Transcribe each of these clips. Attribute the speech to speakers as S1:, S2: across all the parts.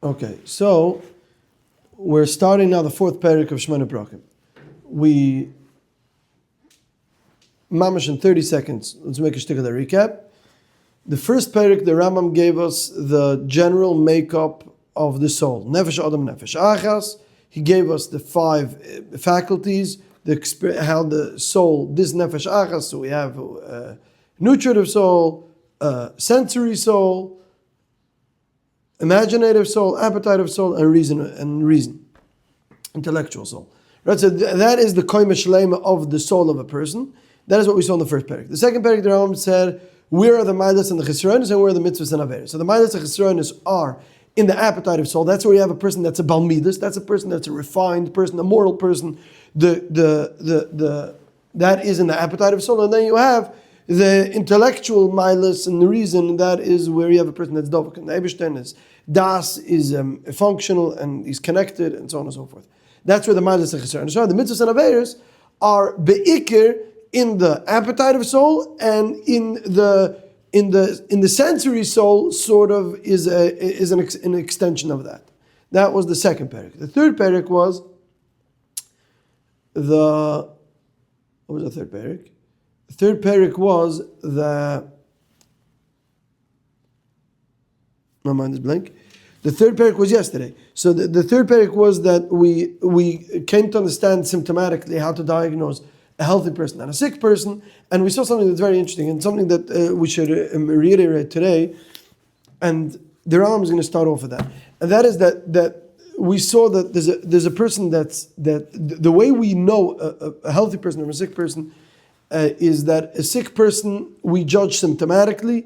S1: Okay, so we're starting now the fourth parak of Shemona Prakim. We, mamash in 30 seconds, let's make a shtick of the recap. The first parak, the Rambam gave us the general makeup of the soul. Nefesh Adam, Nefesh Achas. He gave us the five faculties, how the soul, this Nefesh Achas, so we have nutritive soul, sensory soul, imaginative soul, appetitive soul, and reason, intellectual soul. Right, so that is the koyma shlema of the soul of a person. That is what we saw in the first parak. The second parak, the Rambam said, where are the milas and the chisronis, and where are the mitzvahs and averos? So the milas and chisronis are in the appetitive soul. That's where you have a person that's a balmidas. That's a person that's a refined person, a moral person. That is in the appetitive soul, and then you have the intellectual milas and the reason. That is where you have a person that's dovak. And the Eibishter is das is functional and he's connected and so on and so forth. That's where the milas and chisronis are. The mitzvahs and averos are beikir in the appetitive soul, and in the sensory soul, sort of is an extension of that. That was the second parak. The third parak was what was the third parak? The third parak was my mind is blank. The third parak was yesterday. So the third parak was that we came to understand symptomatically how to diagnose a healthy person and a sick person, and we saw something that's very interesting and something that we should reiterate today. And the Rambam is going to start off with that, and that is that we saw that there's a person that the way we know a healthy person from a sick person is that a sick person we judge symptomatically.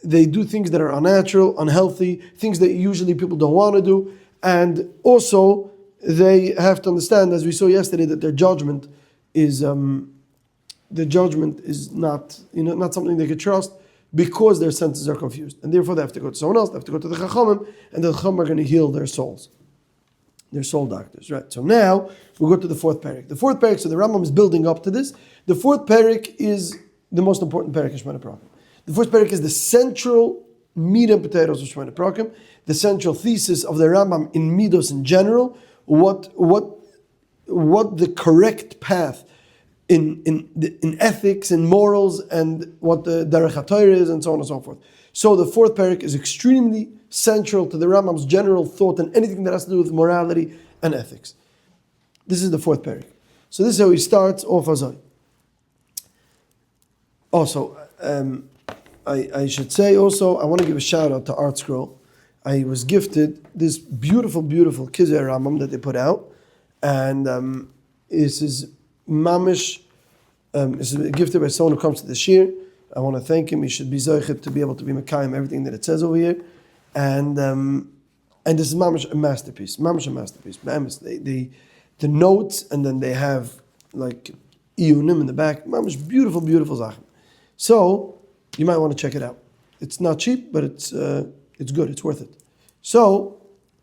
S1: They do things that are unnatural, unhealthy, things that usually people don't want to do, and also they have to understand, as we saw yesterday, that their judgment is not something they could trust, because their senses are confused, and therefore they have to go to someone else. They have to go to the Chachamim, and the Chachamim are going to heal their souls. They're soul doctors, right? So now we'll go to the fourth parak. The fourth parak, so the Rambam is building up to this. The fourth parak is the most important parak in Shemona Prakim. The fourth parak is the central meat and potatoes of Shemona Prakim, the central thesis of the Rambam in Midos in general. What the correct path in ethics and morals, and what the Derech HaTorah is, and so on and so forth. So the fourth parak is extremely central to the Rambam's general thought and anything that has to do with morality and ethics. This is the fourth parak. So this is how he starts off Azai. Also, I should say also, I want to give a shout out to Art Scroll. I was gifted this beautiful, beautiful Kizeh Rambam that they put out, and this is mamish. This is gifted by someone who comes to the shir. I want to thank him. He should be zoichet to be able to be mekayim everything that it says over here, and this is mamish a masterpiece. Mamish a masterpiece. The notes, and then they have like iyunim in the back. Mamish beautiful, beautiful zachem. So you might want to check it out. It's not cheap, but it's good. It's worth it. So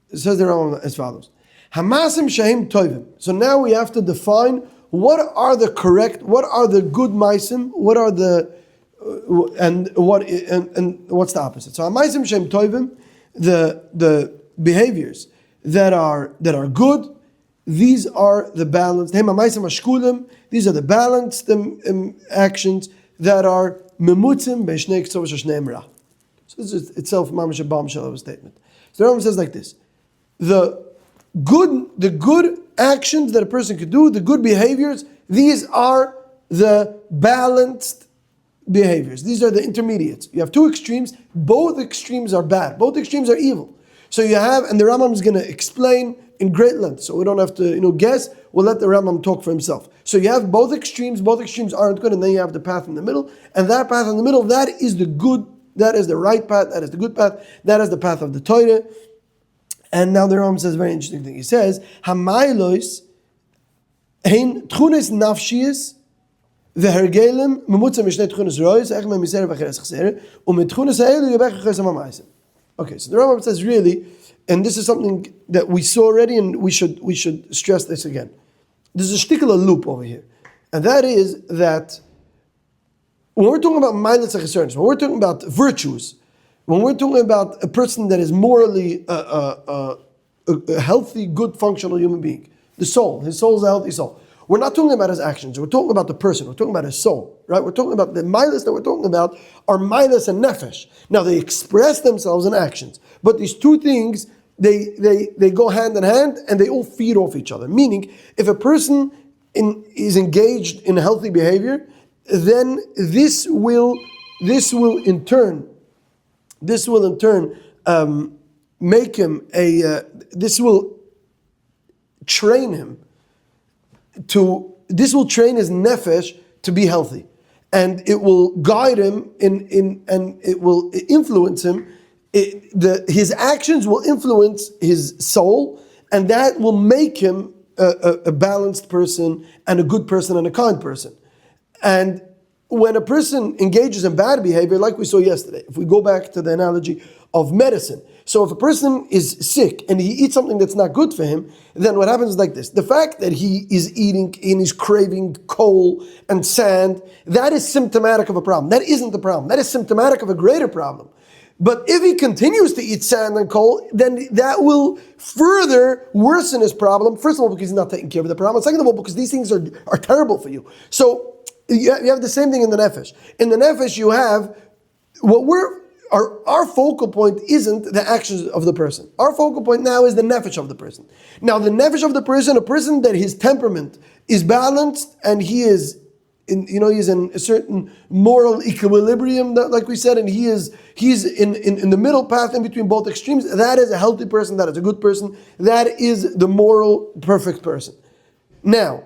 S1: it says there as follows: Hamasim Shahim Toivim. So now we have to define what are the good maisim, what are and what's the opposite. So Hamasim Shahim Toivim, the behaviors that are good, these are the balanced. Hemamaisim Ashkulim, these are the balanced actions that are memutzim be'shnei k'tzov shneim ra. So this is itself mamash a bombshell of a statement. So the Rambam says like this: the good actions that a person could do, the good behaviors, these are the balanced behaviors. These are the intermediates. You have two extremes. Both extremes are bad. Both extremes are evil. So you have, and the Rambam is going to explain in great length, so we don't have to guess. We'll let the Rambam talk for himself. So you have both extremes. Both extremes aren't good, and then you have the path in the middle. And that path in the middle, that is the good. That is the right path. That is the good path. That is the path of the Torah. And now the Rambam says a very interesting thing. He says, "Hamaylos hein tchunes nafshiyos vehergelim memutzah mishnei tchunes rois ech memiser v'cheres chser u'met tchunes ha'elu yebech chesam ha'maisim." Okay, so the Rambam says really, and this is something that we saw already, and we should stress this again. There's a shtickle loop over here, and that is that when we're talking about mindless concerns, when we're talking about virtues, when we're talking about a person that is morally a healthy, good, functional human being, the soul, his soul is a healthy soul. We're not talking about his actions. We're talking about the person. We're talking about his soul, right? We're talking about the milas that we're talking about are milas and nefesh. Now they express themselves in actions, but these two things they go hand in hand and they all feed off each other. Meaning, if a person is engaged in healthy behavior, then this will in turn make him this will train him this will train his nefesh to be healthy, and it will guide him and it will influence him. His actions will influence his soul, and that will make him a balanced person and a good person and a kind person. And when a person engages in bad behavior, like we saw yesterday, if we go back to the analogy of medicine, so if a person is sick and he eats something that's not good for him, then what happens is like this. The fact that he is eating and he's craving coal and sand, that is symptomatic of a problem. That isn't the problem. That is symptomatic of a greater problem. But if he continues to eat sand and coal, then that will further worsen his problem. First of all, because he's not taking care of the problem. Second of all, because these things are terrible for you. So you have the same thing in the nefesh. In the nefesh, you have our focal point isn't the actions of the person. Our focal point now is the nefesh of the person. Now, the nefesh of the person, a person that his temperament is balanced and he's in a certain moral equilibrium, like we said, and he's in the middle path in between both extremes. That is a healthy person. That is a good person. That is the moral perfect person. Now,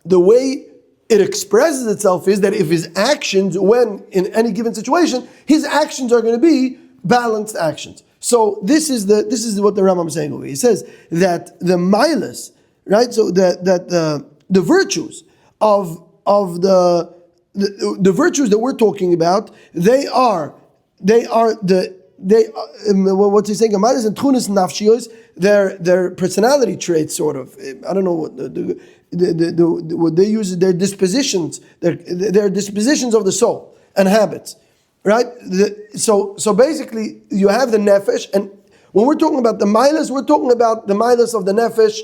S1: the way it expresses itself is that if his actions, when in any given situation, his actions are going to be balanced actions. So this is what the Rambam is saying over here. He says that the milas, right? So that the virtues of the virtues that we're talking about, what's he saying? Milas and tunis nafshiyos, their personality traits, sort of. I don't know what they use, their dispositions, their dispositions of the soul and habits, right? So basically, you have the nefesh, and when we're talking about the milas, we're talking about the milas of the nefesh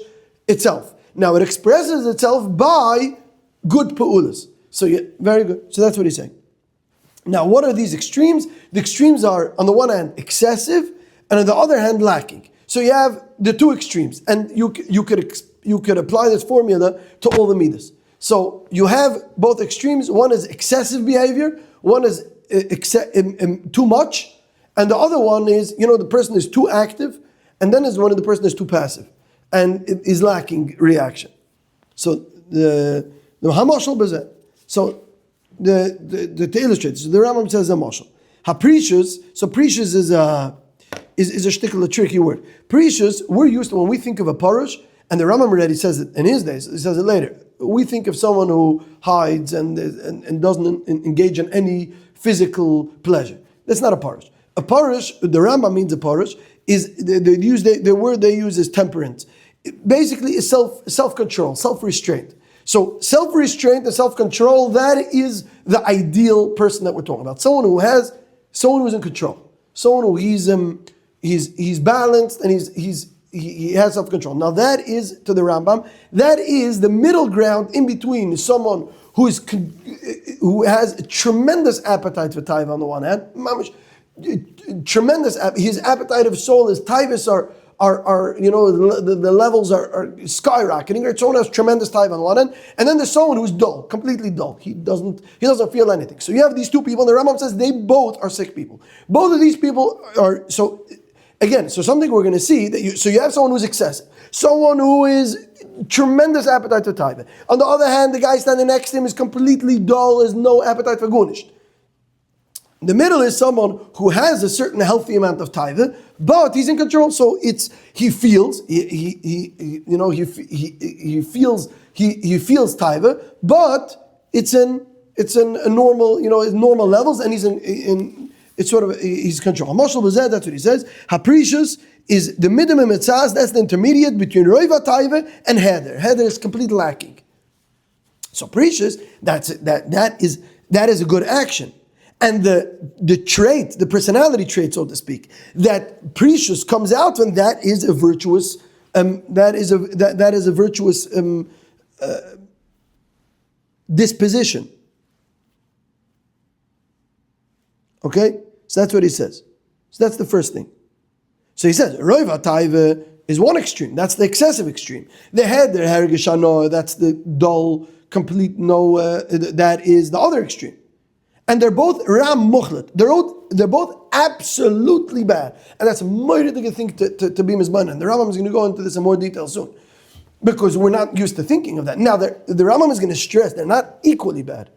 S1: itself. Now, it expresses itself by good pa'ulas. So yeah, very good. So that's what he's saying. Now, what are these extremes? The extremes are, on the one hand, excessive, and on the other hand, lacking. So you have the two extremes, and you could apply this formula to all the midas. So you have both extremes. One is excessive behavior, one is too much, and the other one is, the person is too active, and then the person is too passive, and it is lacking reaction. So the hamashal bezeh. So to illustrate, so the Rambam says a mashal. Haprecious. So precious is a shtickle, a tricky word. Precious, we're used to, when we think of a parush, and the Rambam already says it in his days, he says it later. We think of someone who hides and doesn't engage in any physical pleasure. That's not a parush. A parush, the Rambam means a parush, is the word they use is temperance. It basically is self-control, self-restraint. So self-restraint and self-control, that is the ideal person that we're talking about. Someone who's in control. Someone who he's balanced and he has self-control. Now that is, to the Rambam, that is the middle ground in between someone who has a tremendous appetite for taiva on the one hand, his appetite of soul, his taivas are the levels are skyrocketing. Right? Someone has tremendous taiva on one end, and then there's someone who's dull, completely dull. He doesn't feel anything. So you have these two people, and the Rambam says they both are sick people. Both of these people are something we're going to see that you have someone who's excessive, someone who is tremendous appetite for taiva. On the other hand, the guy standing next to him is completely dull, has no appetite for gunish. The middle is someone who has a certain healthy amount of taiva, but he's in control. So he feels taiva, but it's in a normal normal levels, and he's control. Mashal b'zeh, that's what he says. Haprecious is the minimum etzaz, that's the intermediate between roiva taiva and heder. Heder is completely lacking. So precious, that is a good action. And the trait, the personality trait, so to speak, that precious comes out when that is a virtuous disposition. Okay, so that's what he says. So that's the first thing. So he says, Roiva Taiva is one extreme. That's the excessive extreme. The head, the hergeshano, that's the dull, complete no. That is the other extreme. And they're both ram mukhlat. They're both absolutely bad. And that's a mighty good thing to be mizman. And the Rambam is going to go into this in more detail soon, because we're not used to thinking of that. Now, the Rambam is going to stress they're not equally bad.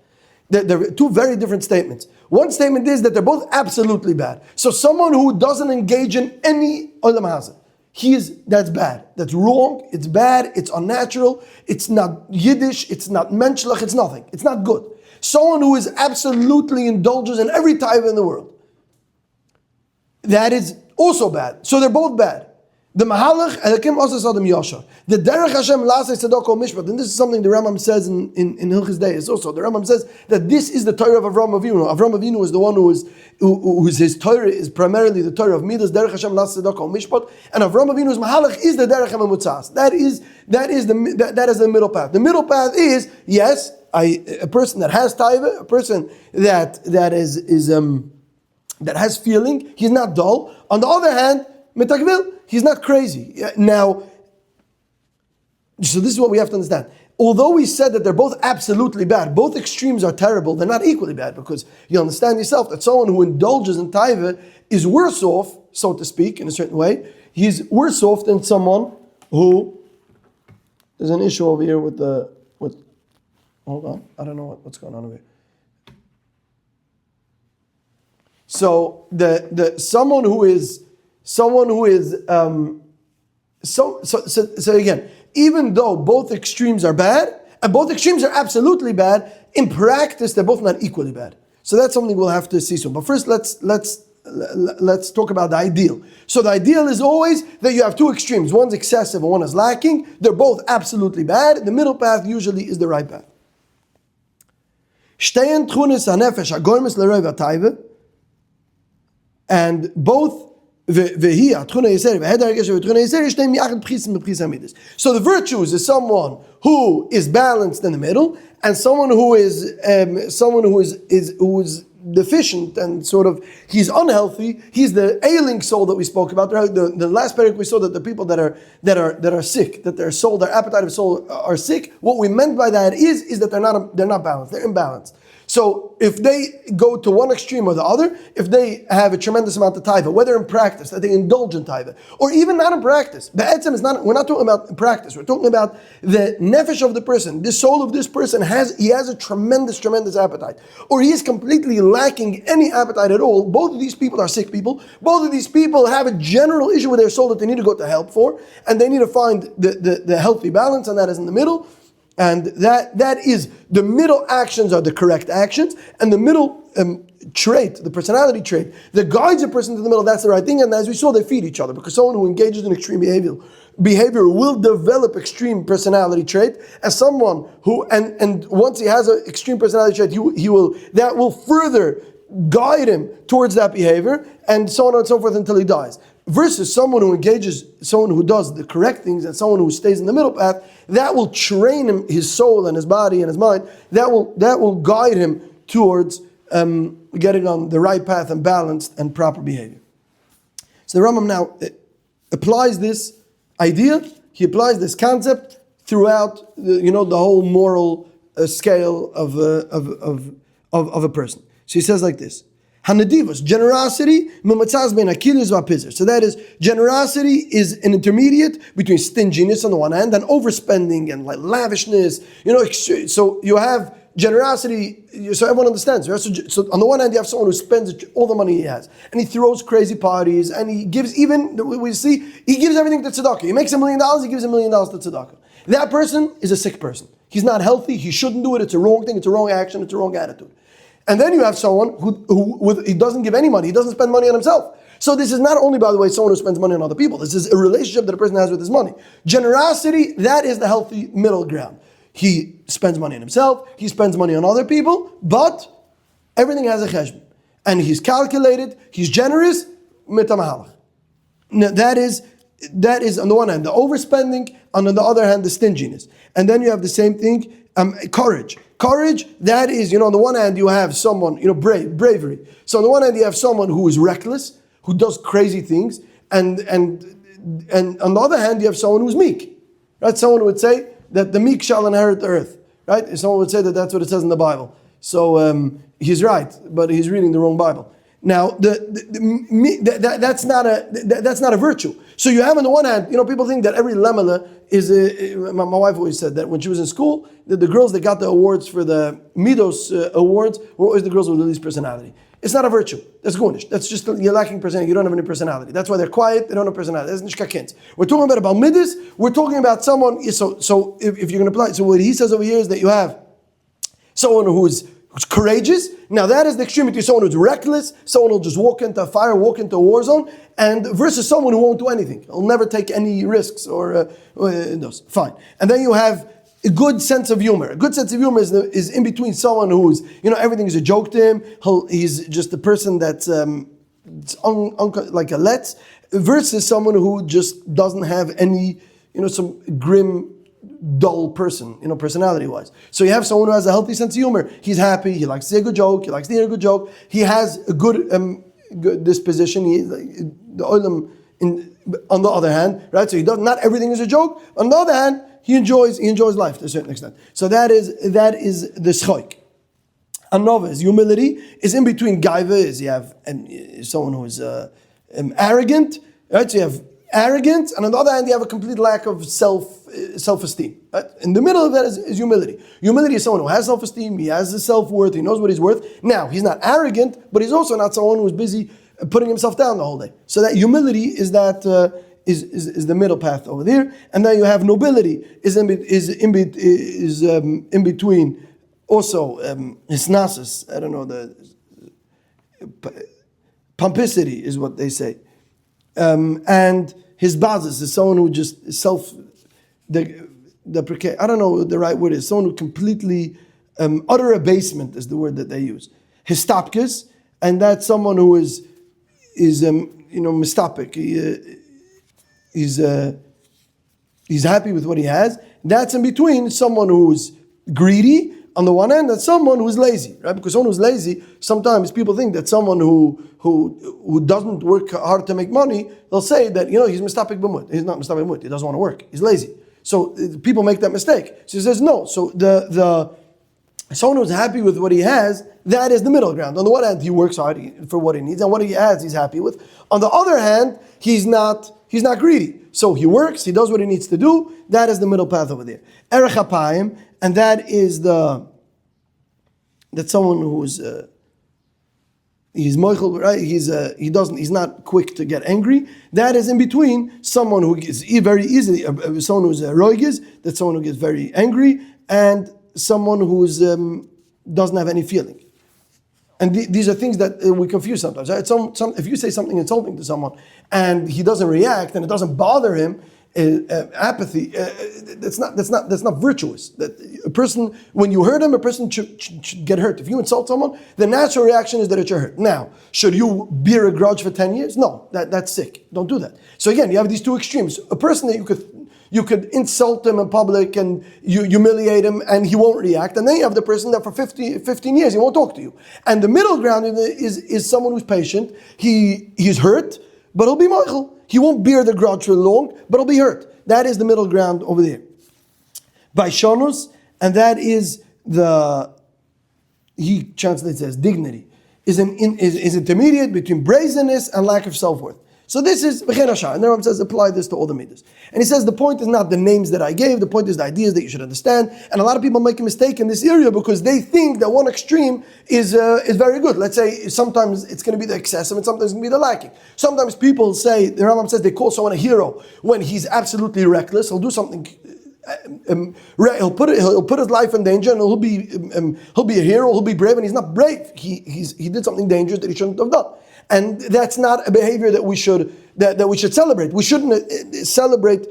S1: They're two very different statements. One statement is that they're both absolutely bad. So someone who doesn't engage in any olam hazeh, that's bad. That's wrong. It's bad. It's unnatural. It's not Yiddish. It's not menschlich. It's nothing. It's not good. Someone who is absolutely indulges in every type in the world, that is also bad. So they're both bad. The Mahalach Elikim Osas Adam Yashar. The Derech Hashem Lasei Tzedakah Mishpat. And this is something the Rambam says in Hilchos Deis also. The Rambam says that this is the Torah of Avram Avinu. Avram Avinu is the one whose his Torah is primarily the Torah of Midas, Derech Hashem Lasei Tzedakah Mishpat. And Avram Avinu's Mahalach is the Derech HaMemutzas. That is the middle path. The middle path is, yes, a person that has taiva, a person that has feeling, he's not dull. On the other hand, Metagvil, he's not crazy. Now, so this is what we have to understand. Although we said that they're both absolutely bad, both extremes are terrible, they're not equally bad, because you understand yourself that someone who indulges in taiva is worse off, so to speak, in a certain way. He's worse off than someone who... There's an issue over here with hold on, I don't know what's going on over here. So so again, even though both extremes are bad, and both extremes are absolutely bad, in practice they're both not equally bad. So that's something we'll have to see soon. But first, let's talk about the ideal. So the ideal is always that you have two extremes. One's excessive and one is lacking. They're both absolutely bad. The middle path usually is the right path. And both so the virtues is someone who is balanced in the middle, and someone who is deficient and sort of he's unhealthy. He's the ailing soul that we spoke about. The last paragraph we saw that the people that are sick, that their soul, their appetite of soul are sick. What we meant by that is that they're not balanced. They're imbalanced. So if they go to one extreme or the other, if they have a tremendous amount of taiva, whether in practice, that they indulge in taiva, or even not in practice, we're not talking about practice, we're talking about the nefesh of the person, the soul of this person has a tremendous appetite, or he is completely lacking any appetite at all. Both of these people are sick people. Both of these people have a general issue with their soul that they need to go to help for, and they need to find the healthy balance, and that is in the middle. And that is, the middle actions are the correct actions, and the middle trait, the personality trait that guides a person to the middle, that's the right thing. And as we saw, they feed each other, because someone who engages in extreme behavior will develop extreme personality trait, as someone who and once he has an extreme personality trait, that will further guide him towards that behavior, and so on and so forth until he dies. Versus someone who does the correct things, and someone who stays in the middle path, that will train him, his soul and his body and his mind, that will guide him towards getting on the right path and balanced and proper behavior. So the Rambam now applies this idea, he applies this concept throughout the whole moral scale of a person. So he says like this: Hanadivos, generosity, so that is, generosity is an intermediate between stinginess on the one hand and overspending and like lavishness. So you have generosity, so everyone understands. Right? So on the one hand, you have someone who spends all the money he has, and he throws crazy parties, and he gives he gives everything to tzedakah. He makes $1 million, he gives $1 million to tzedakah. That person is a sick person. He's not healthy, he shouldn't do it, it's a wrong thing, it's a wrong action, it's a wrong attitude. And then you have someone who he doesn't give any money, he doesn't spend money on himself. So this is not only, by the way, someone who spends money on other people. This is a relationship that a person has with his money. Generosity, that is the healthy middle ground. He spends money on himself, he spends money on other people, but everything has a cheshbon. and he's calculated, he's generous, mitamahalach. Now that is on the one hand the overspending, and on the other hand the stinginess. And then you have the same thing, courage. Courage, that is, on the one hand you have someone, bravery. So on the one hand you have someone who is reckless, who does crazy things, and on the other hand you have someone who's meek. Right? Someone would say that the meek shall inherit the earth. Right? Someone would say that that's what it says in the Bible. So he's right, but he's reading the wrong Bible. Now, that's not a virtue. So you have on the one hand, people think that every lemele is my wife always said that when she was in school, that the girls that got the awards for the Midos awards were always the girls with the least personality. It's not a virtue. That's gonish. That's just, you're lacking personality. You don't have any personality. That's why they're quiet. They don't have personality. That's nishkakins. We're talking about Midas. We're talking about someone. So if you're going to apply, so what he says over here is that you have someone who's courageous. Now that is the extremity. Someone who's reckless, someone who'll just walk into a fire, walk into a war zone, and versus someone who won't do anything. He'll never take any risks or those. Fine. And then you have a good sense of humor. A good sense of humor is in between someone who's, everything is a joke to him. He's just a person that's like a let's, versus someone who just doesn't have any, some grim, dull person, personality-wise. So you have someone who has a healthy sense of humor. He's happy. He likes to say a good joke. He likes to hear a good joke. He has a good disposition. The oilam on the other hand, right? So he does. Not everything is a joke. On the other hand, he enjoys life to a certain extent. So that is the schoik. Another is humility. Is in between gaiva. Is you have someone who is arrogant, right? So you have arrogance, and on the other hand, you have a complete lack of self-esteem. Right? In the middle of that is humility. Humility is someone who has self-esteem, he has his self-worth, he knows what he's worth. Now, he's not arrogant, but he's also not someone who's busy putting himself down the whole day. So that humility is the middle path over there. And then you have nobility, is in between also hisnasis, I don't know, the pompicity is what they say. And his basis is someone who just the Pirkei, I don't know what the right word is, someone who completely, utter abasement is the word that they use. Histapkis, and that's someone who is mistapik. He's happy with what he has. That's in between someone who's greedy on the one hand, and someone who's lazy, right? Because someone who's lazy, sometimes people think that someone who doesn't work hard to make money, they'll say that, he's mistapik b'mut. He's not mistapik b'mut. He doesn't want to work. He's lazy. So people make that mistake. So he says no. So the someone who's happy with what he has, that is the middle ground. On the one hand, he works hard for what he needs, and what he has, he's happy with. On the other hand, he's not greedy. So he works, he does what he needs to do. That is the middle path over there. Erech hapayim, and that is that someone who's he's moichel, right? He's not quick to get angry. That is in between someone who is very easily someone who's roigiz, that's someone who gets very angry, and someone who's doesn't have any feeling. And these are things that we confuse sometimes. Right? If you say something insulting to someone and he doesn't react and it doesn't bother him, apathy. That's not virtuous. That a person, when you hurt him, a person should get hurt. If you insult someone, the natural reaction is that it should hurt. Now, should you bear a grudge for 10 years? No, that's sick. Don't do that. So again, you have these two extremes. A person that you could insult him in public and you humiliate him and he won't react. And then you have the person that for 15 years he won't talk to you. And the middle ground is someone who's patient. He's hurt, but he'll be moichel. He won't bear the grudge for long, but he'll be hurt. That is the middle ground over there. Vaishonus, and that is he translates as dignity, is intermediate between brazenness and lack of self-worth. So this is V'chein Hashar, and the Rambam says apply this to all the midas. And he says the point is not the names that I gave, the point is the ideas that you should understand. And a lot of people make a mistake in this area because they think that one extreme is very good. Let's say sometimes it's going to be the excessive and sometimes it's going to be the lacking. Sometimes people say, the Rambam says they call someone a hero when he's absolutely reckless. He'll do something. He'll put his life in danger, and he'll be a hero. He'll be brave, and he's not brave. He did something dangerous that he shouldn't have done. And that's not a behavior that we should celebrate. We shouldn't celebrate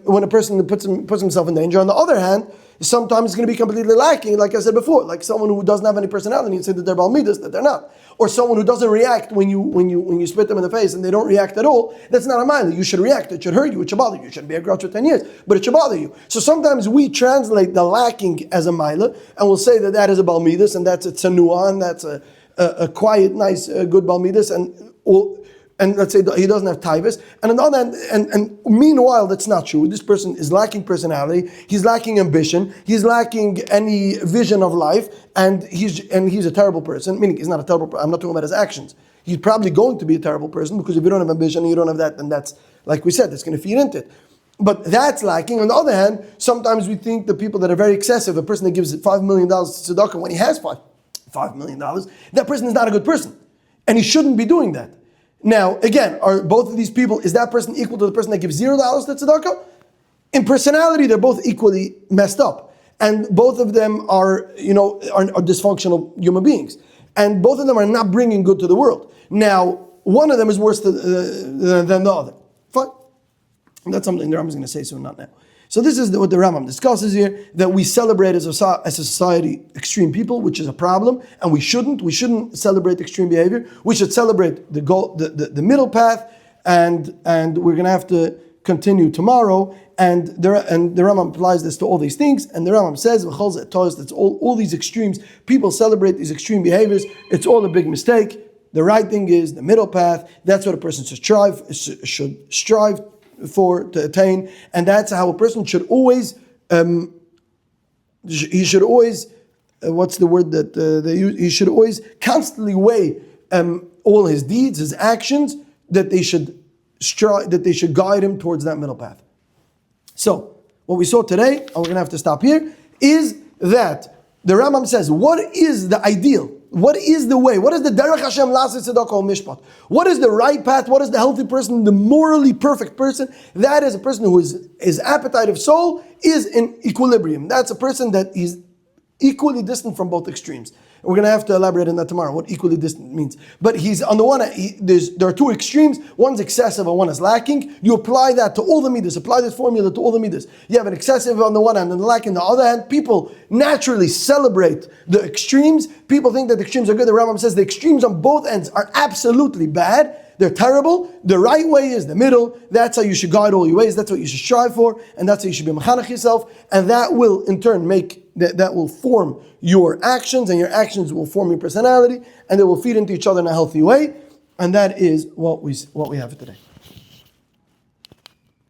S1: when a person puts himself in danger. On the other hand, Sometimes it's going to be completely lacking, like I said before, like someone who doesn't have any personality and say that they're Bal Midas, that they're not. Or someone who doesn't react when you spit them in the face and they don't react at all. That's not a Maila. You should react. It should hurt you. It should bother you. You shouldn't be a grouch for 10 years, but it should bother you. So sometimes we translate the lacking as a Maila, and we'll say that is a Bal Midas, and that's a Tsanua, and that's a quiet, nice, good Bal Midas, and let's say he doesn't have taivas, and on the other hand, and meanwhile that's not true. This person is lacking personality, he's lacking ambition, he's lacking any vision of life, and he's a terrible person. Meaning he's not a terrible person. I'm not talking about his actions. He's probably going to be a terrible person, because if you don't have ambition and you don't have that, then that's, like we said, that's going to feed into it. But that's lacking. On the other hand, sometimes we think the people that are very excessive, a person that gives $5 million to tzedakah when he has $5 million, that person is not a good person, and he shouldn't be doing that. Now, again, are both of these people, is that person equal to the person that gives $0 to tzedakah? In personality, they're both equally messed up. And both of them are dysfunctional human beings. And both of them are not bringing good to the world. Now, one of them is worse than the other. Fine. And that's something the Rambam is going to say soon, not now. So this is what the Rambam discusses here, that we celebrate as a society extreme people, which is a problem, and we shouldn't. We shouldn't celebrate extreme behavior. We should celebrate the middle path, and we're going to have to continue tomorrow. And the Rambam applies this to all these things, and the Rambam says, that's all these extremes. People celebrate these extreme behaviors. It's all a big mistake. The right thing is the middle path. That's what a person should strive for, to attain, and that's how a person should always he should always what's the word that they use? He should always constantly weigh all his deeds, his actions, that they should guide him towards that middle path. So what we saw today, and we're going to have to stop here, is that the Rambam says, what is the ideal? What is the way? What is the derech Hashem lasis tzedakah mishpat? What is the right path? What is the healthy person, the morally perfect person? That is a person who his appetite of soul is in equilibrium. That's a person that is equally distant from both extremes. We're going to have to elaborate on that tomorrow, what equally distant means. But he's on the one hand, there are two extremes. One's excessive and one is lacking. You apply that to all the midas. Apply this formula to all the midas. You have an excessive on the one hand and a lacking on the other hand. People naturally celebrate the extremes. People think that the extremes are good. The Rambam says the extremes on both ends are absolutely bad. They're terrible. The right way is the middle. That's how you should guide all your ways. That's what you should strive for. And that's how you should be mechanech yourself. And that will in turn that will form your actions, and your actions will form your personality, and they will feed into each other in a healthy way. And that is what we have for today.